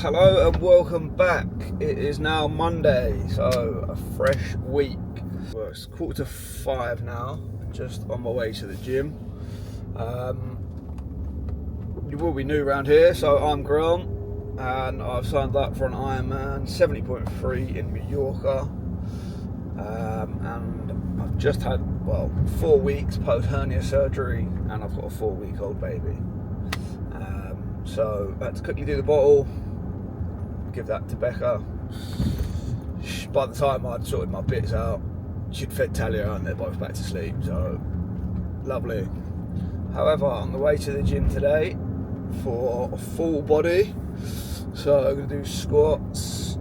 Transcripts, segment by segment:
Hello and welcome back. It is now Monday, so a fresh week. Well, it's 4:45 now, just on my way to the gym. You will be new around here, so I'm Grant and I've signed up for an Ironman 70.3 in Mallorca. And I've just had, 4 weeks post hernia surgery and I've got a 4-week-old baby. So I had to quickly do the bottle, give that to Becca. By the time I'd sorted my bits out, she'd fed Talia and they're both back to sleep, so lovely. However, on the way to the gym today for a full body, so I'm going to do squats,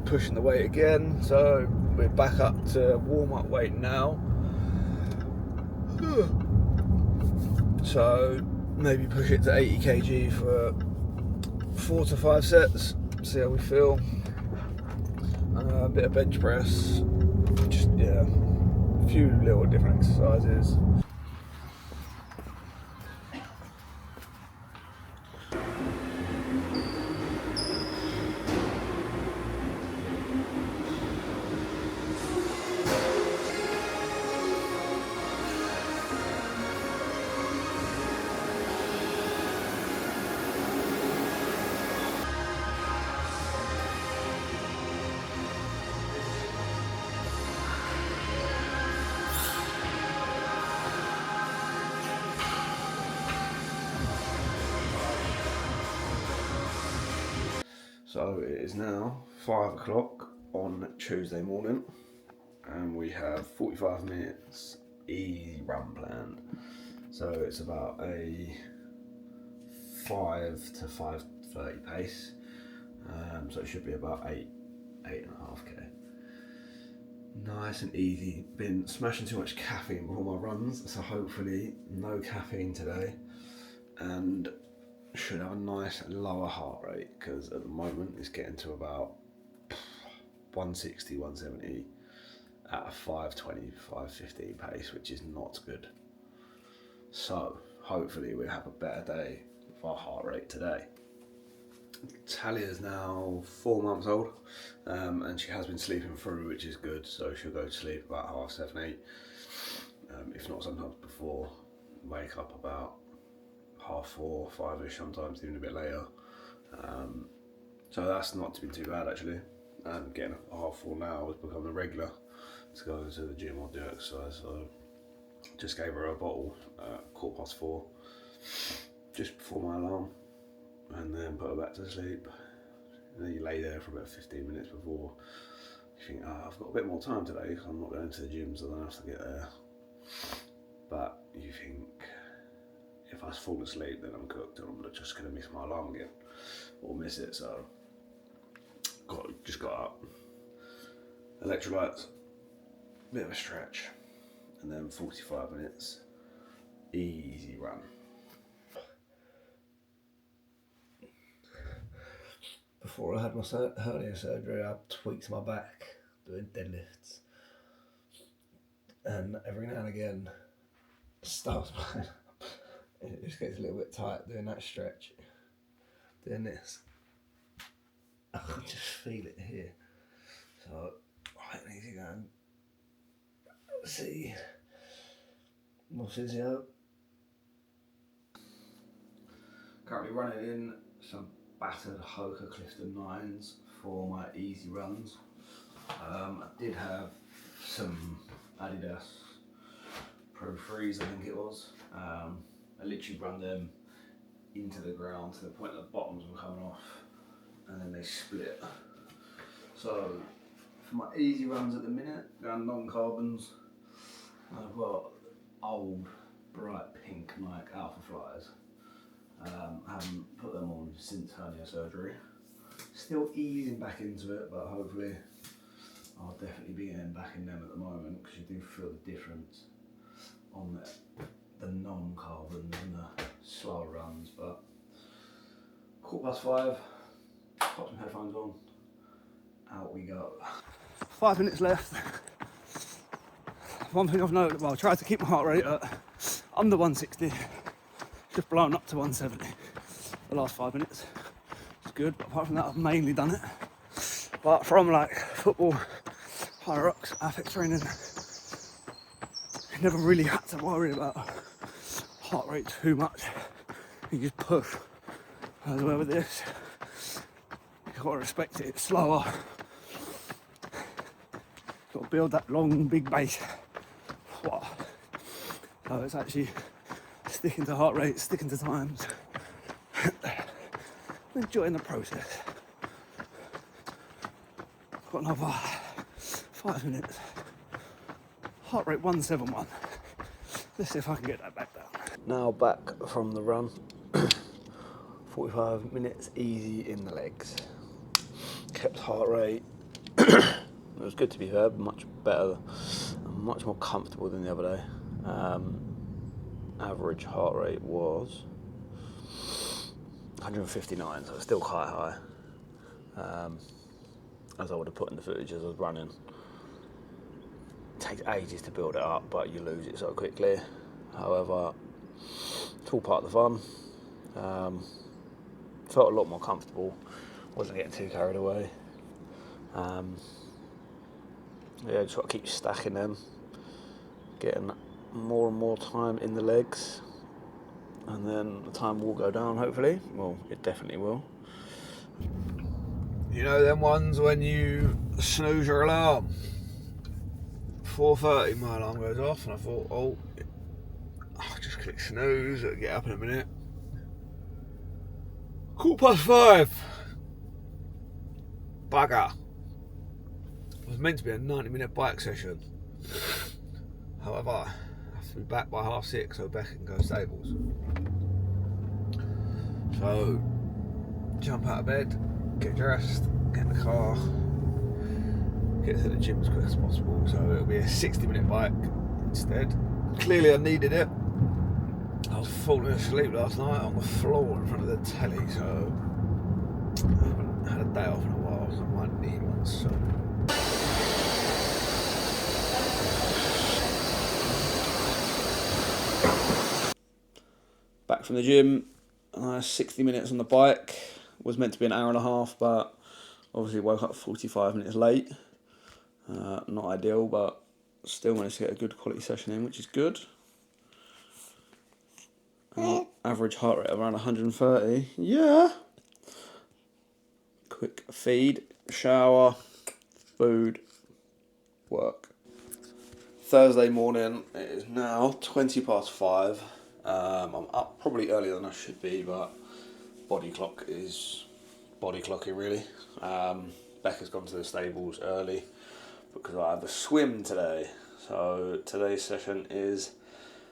pushing the weight again, so we're back up to warm up weight now. So maybe push it to 80 kg for 4 to 5 sets, see how we feel. A bit of bench press, just a few little different exercises. So it is now 5 o'clock on Tuesday morning and we have 45 minutes easy run planned. So it's about a 5 to 5:30 pace. So it should be about 8.5k. Nice and easy. Been smashing too much caffeine before my runs, so hopefully no caffeine today. And should have a nice lower heart rate because at the moment it's getting to about 160, 170 at a 5:20, 5:15 pace, which is not good. So hopefully we'll have a better day with our heart rate today. Talia's now 4 months old and she has been sleeping through, which is good, so she'll go to sleep about 7:30, 8, if not sometimes before, wake up about 4:30, 5ish, sometimes even a bit later. So that's not been too bad actually. And getting a 4:30 now has become a regular to go to the gym or do exercise. So just gave her a bottle at 4:15, just before my alarm, and then put her back to sleep. And then you lay there for about 15 minutes before you think, I've got a bit more time today because I'm not going to the gym, so I don't have to get there. But you think, if I fall asleep, then I'm cooked and I'm just going to miss my alarm again or miss it. So just got up, electrolytes, bit of a stretch, and then 45 minutes easy run. Before I had my hernia surgery, I tweaked my back doing deadlifts, and every now and again starts it just gets a little bit tight doing that stretch, doing this. I can just feel it here. So I need to go and see my physio. Currently running in some battered Hoka Clifton 9s for my easy runs. I did have some Adidas Pro 3s, I think it was. I literally run them into the ground to the point that the bottoms were coming off and then they split. So for my easy runs at the minute, going non-carbons, I've got old bright pink Nike Alpha Flyers. I haven't put them on since hernia surgery. Still easing back into it, but hopefully I'll definitely be getting back in them at the moment because you do feel the difference on the non-carbons and the slower runs. But 5:15, pop some headphones on, out we go. 5 minutes left. One thing I've noticed, I tried to keep my heart rate at under 160, just blown up to 170 the last 5 minutes. good, but apart from that I've mainly done it. But from like football, high rocks, athletic training, never really had to worry about heart rate too much. You just push. As well with this, you've got to respect it, it's slower. You've got to build that long, big base. Wow. So it's actually sticking to heart rate, sticking to times, enjoying the process. Got another 5 minutes. Heart rate 171. Let's see if I can get that back down. Now back from the run. 45 minutes easy in the legs. Kept heart rate. It was good to be fair, much better, much more comfortable than the other day. Average heart rate was 159, so it's still quite high. As I would have put in the footage as I was running. It takes ages to build it up, but you lose it so quickly. However, it's all part of the fun. Felt a lot more comfortable. Wasn't getting too carried away. Yeah, just got to keep stacking them, getting more and more time in the legs, and then the time will go down hopefully. Well, it definitely will. You know them ones when you snooze your alarm? 4:30 my alarm goes off and I thought, oh, I'll just click snooze, it'll get up in a minute. 5:15. Bugger. It was meant to be a 90-minute bike session. However, I have to be back by 6:30 so Becca can go stables. So, jump out of bed, get dressed, get in the car, get to the gym as quick as possible. So it'll be a 60-minute bike instead. Clearly I needed it. I was falling asleep last night on the floor in front of the telly, so I haven't had a day off in a while, so I might need one soon. Back from the gym, 60 minutes on the bike. Was meant to be an hour and a half, but obviously woke up 45 minutes late. Not ideal, but still managed to get a good quality session in, which is good. Average heart rate around 130. Yeah. Quick feed, shower, food, work. Thursday morning, it is now 5:20. I'm up probably earlier than I should be, but body clock is body clocking really. Becca's gone to the stables early because I have a swim today. So today's session is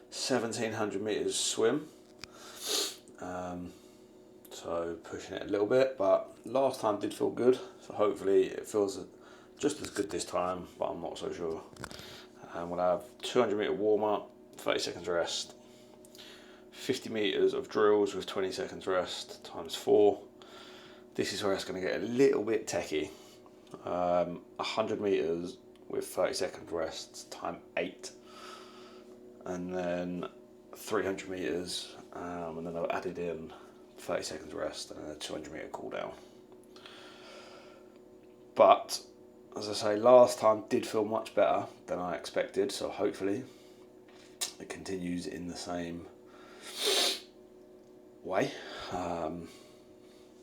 1700 metres swim. So pushing it a little bit, but last time did feel good. So hopefully it feels just as good this time, but I'm not so sure. We'll have 200 metre warm up, 30 seconds rest. 50 metres of drills with 20 seconds rest times 4. This is where it's going to get a little bit techie. 100 metres with 30 seconds rest time 8. And then 300 metres, and then I've added in 30 seconds rest and a 200 metre cool down. But as I say, last time did feel much better than I expected, so hopefully it continues in the same way.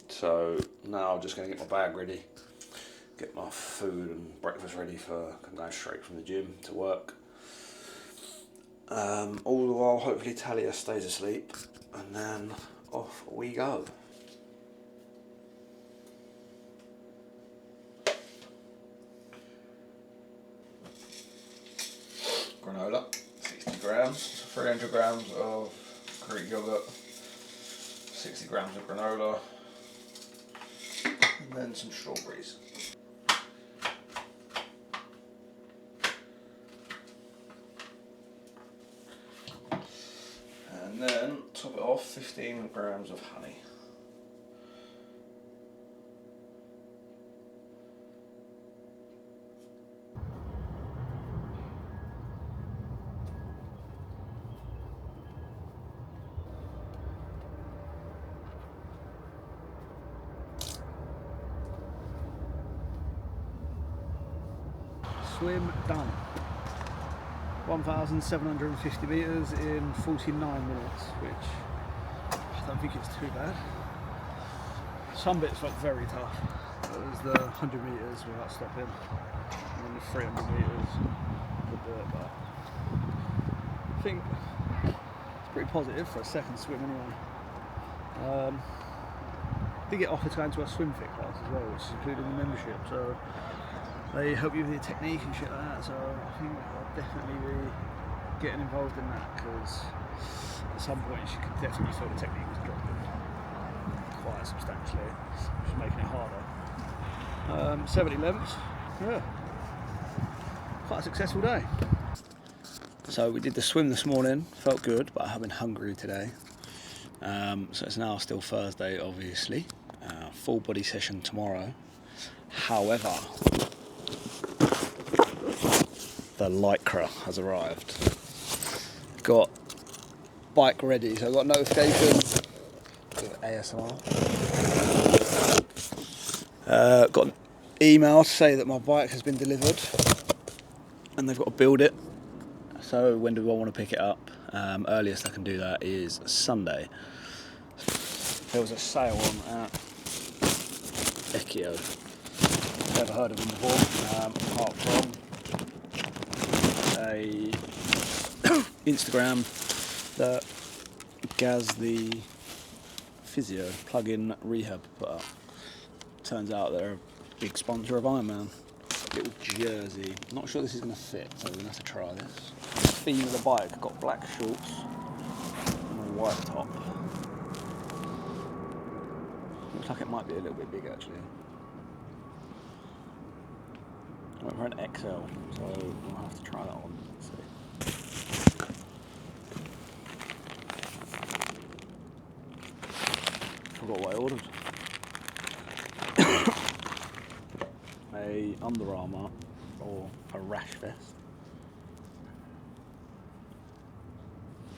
So now I'm just going to get my bag ready, get my food and breakfast ready for I'm going straight from the gym to work. All the while hopefully Talia stays asleep and then off we go. Granola, 60 grams, so 300 grams of Greek yogurt, 60 grams of granola, and then some strawberries. And then top it off, 15 grams of honey. swim done. 1,750 metres in 49 minutes, which I don't think it's too bad. Some bits felt very tough. It was the 100 metres without stopping, and then the 300 metres could do it, but I think it's pretty positive for a second swim anyway. Did get offered to go into a swim fit class as well, which is included in the membership, so they help you with your technique and shit like that, so I think I'll definitely be getting involved in that, because at some point you can definitely feel the technique was dropping quite substantially, which is making it harder. 70 lengths, yeah, quite a successful day. So we did the swim this morning, felt good, but I have been hungry today. So it's now still Thursday, obviously. Full body session tomorrow. However, the Lycra has arrived. Got bike ready, so I got a notification with ASMR. Got an email to say that my bike has been delivered and they've got to build it. So when do I want to pick it up? Earliest I can do that is Sunday. There was a sale on at Ep.2. Never heard of them before, apart from a Instagram that Gaz, the physio plug-in rehab, put up. Turns out they're a big sponsor of Ironman. Little jersey. Not sure this is going to fit, so we're going to have to try this. The theme of the bike, got black shorts and a white top. Looks like it might be a little bit big actually. I went for an XL, so we'll have to try that on. Let's see. Forgot what I ordered. A Under Armour or a rash vest.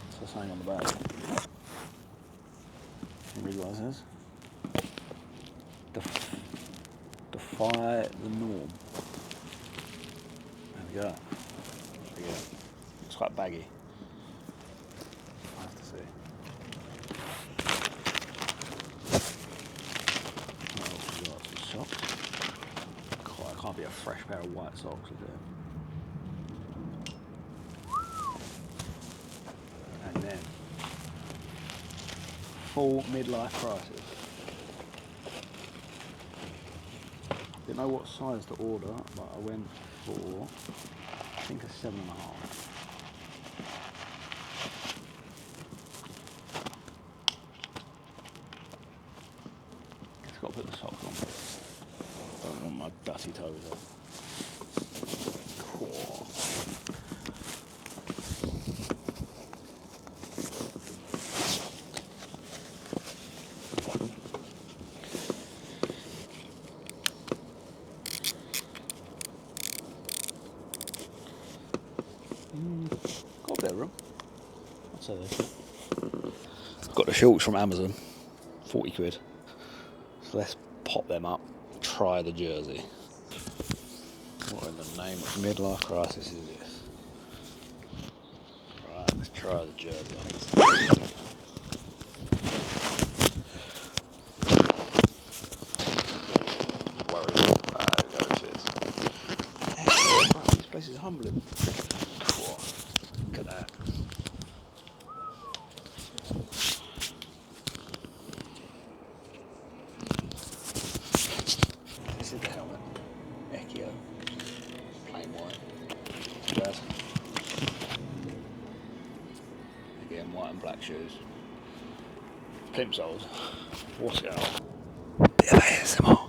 It's the same on the back. Read what it says. Defy the norm. There we go. It's quite baggy. I have to see. Oh, we got some socks. God, it can't be a fresh pair of white socks, is it? And then full midlife crisis. Didn't know what size to order, but I went for, I think, a 7.5. Just got to put the socks on. Don't want my dusty toes up. Cool. Got a bit of room. I'd say this. Got the shorts from Amazon, 40 quid. So let's pop them up, try the jersey. What in the name of midlife crisis is this? Right, let's try the jersey. This place is humbling. Look at that. This is the helmet. Ep.2. Plain white. Jazz. Again, white and black shoes. Plimsolls. What's it out? Bit of ASMR.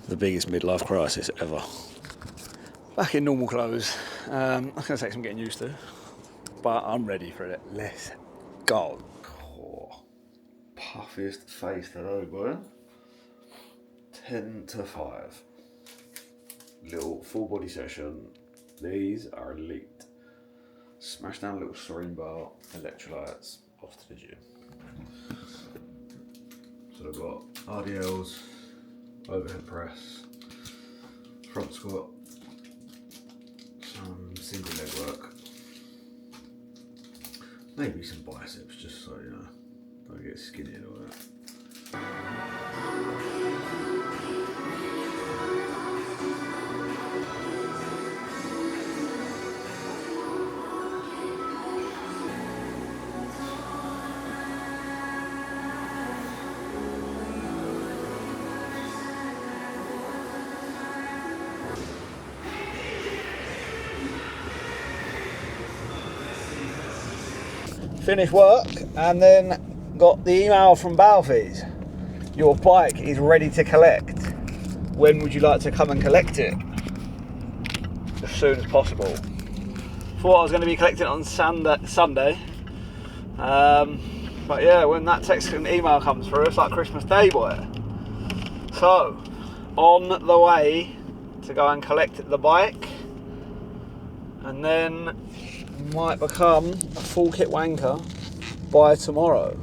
The biggest midlife crisis ever. Back in normal clothes. That's going to take some getting used to, but I'm ready for it. Let's go. Oh, puffiest face today, boy. 10 to 5. Little full body session. These are elite. Smash down a little serene bar, electrolytes, off to the gym. So I've got RDLs, overhead press, front squat, some single leg work, maybe some biceps, just so you know, don't get skinny and all that. Finished work and then got the email from Balfies. Your bike is ready to collect. When would you like to come and collect it? As soon as possible. Thought I was going to be collecting it on Sunday. But yeah, when that text and email comes through, it's like Christmas Day, boy. So, on the way to go and collect the bike, and then might become a full kit wanker by tomorrow.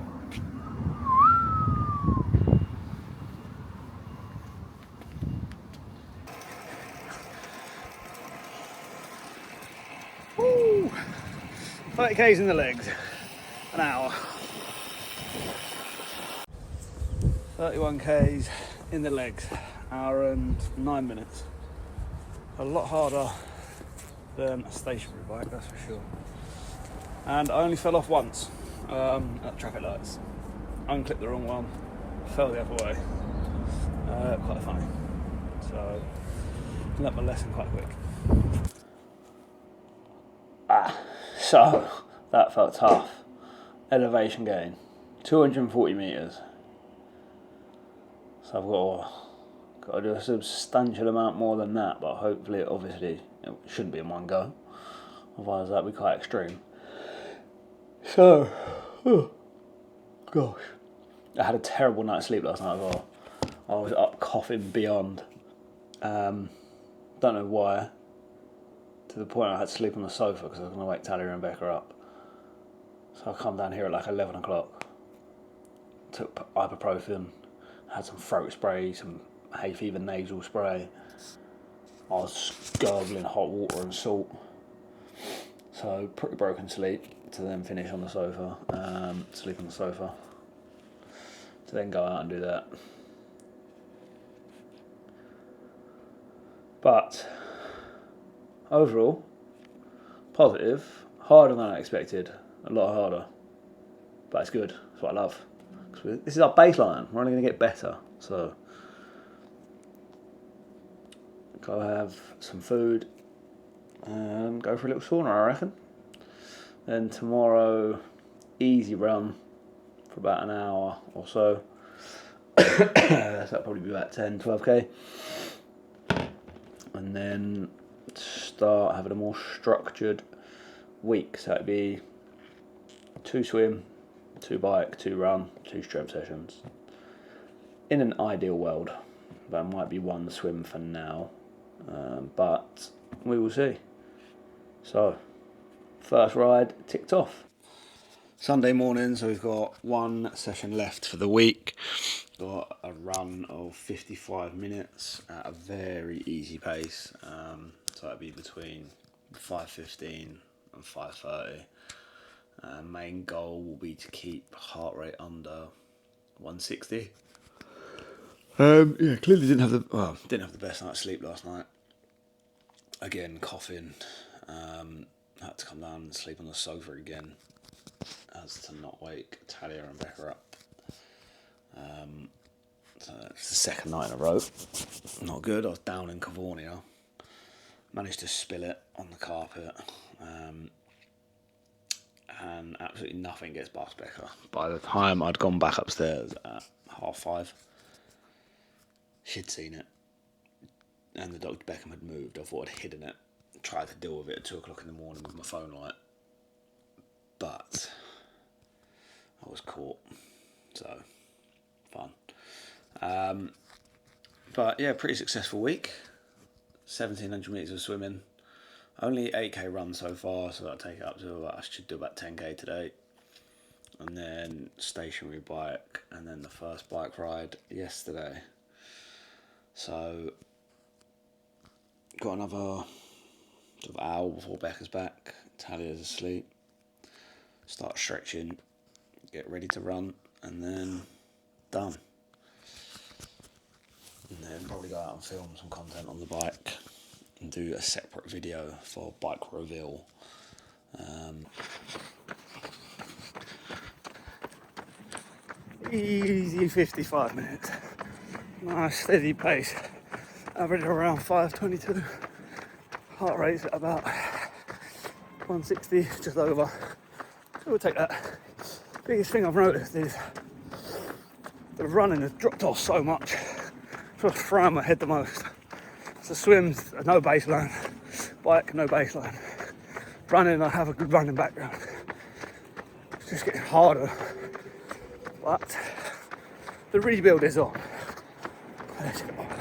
Woo! 30 k's in the legs, an hour. 31 k's in the legs, hour and 9 minutes. A lot harder than a stationary bike, that's for sure. And I only fell off once at traffic lights. Unclipped the wrong one, fell the other way. Quite funny. So, learnt my lesson quite quick. So that felt tough. Elevation gain, 240 metres. So I've got to do a substantial amount more than that, but hopefully, obviously, it shouldn't be in one go. Otherwise, that'd be quite extreme. So, oh, gosh, I had a terrible night's sleep last night as well. I was up coughing beyond. Don't know why. To the point I had to sleep on the sofa because I was going to wake Talia and Becca up. So I come down here at like 11 o'clock. Took ibuprofen, had some throat spray, some hay fever nasal spray. I was gargling hot water and salt. So pretty broken sleep to then finish on the sofa, sleep on the sofa. To then go out and do that. But overall, positive, harder than I expected, a lot harder, but it's good, that's what I love. This is our baseline, we're only going to get better, so go have some food and go for a little sauna, I reckon. Then tomorrow, easy run for about an hour or so, so that'll probably be about 10, 12k. And then start having a more structured week. So it'd be 2 swim, 2 bike, 2 run, 2 strength sessions. In an ideal world, that might be 1 swim for now, but we will see. So, first ride ticked off. Sunday morning, so we've got 1 session left for the week. Got a run of 55 minutes at a very easy pace. So that'd be between 5:15 and 5:30. Main goal will be to keep heart rate under 160. Clearly didn't have the best night's sleep last night. Again, coughing. Had to come down and sleep on the sofa again, as to not wake Talia and Becca up. So it's the second night in a row. Not good. I was down in California. Managed to spill it on the carpet. And absolutely nothing gets past Becca. By the time I'd gone back upstairs at 5:30, she'd seen it. And the Dr. Beckham had moved. I thought I'd hidden it. Tried to deal with it at 2 o'clock in the morning with my phone light. But I was caught. So, fun. But yeah, pretty successful week. 1,700 metres of swimming. Only 8k run so far, so that'll take it up to I should do about 10k today. and then stationary bike, and then the first bike ride yesterday. So got another sort of hour before Becca's back. Talia's asleep. Start stretching, get ready to run, and then done. And then probably go out and film some content on the bike and do a separate video for bike reveal. Easy 55 minutes. Nice steady pace. Average around 5:22. Heart rate's at about 160, just over. So we'll take that. Biggest thing I've noticed is the running has dropped off so much. Just throwing my head the most. So swims, no baseline. Bike, no baseline. Running, I have a good running background. It's just getting harder. But the rebuild is on. Let's go.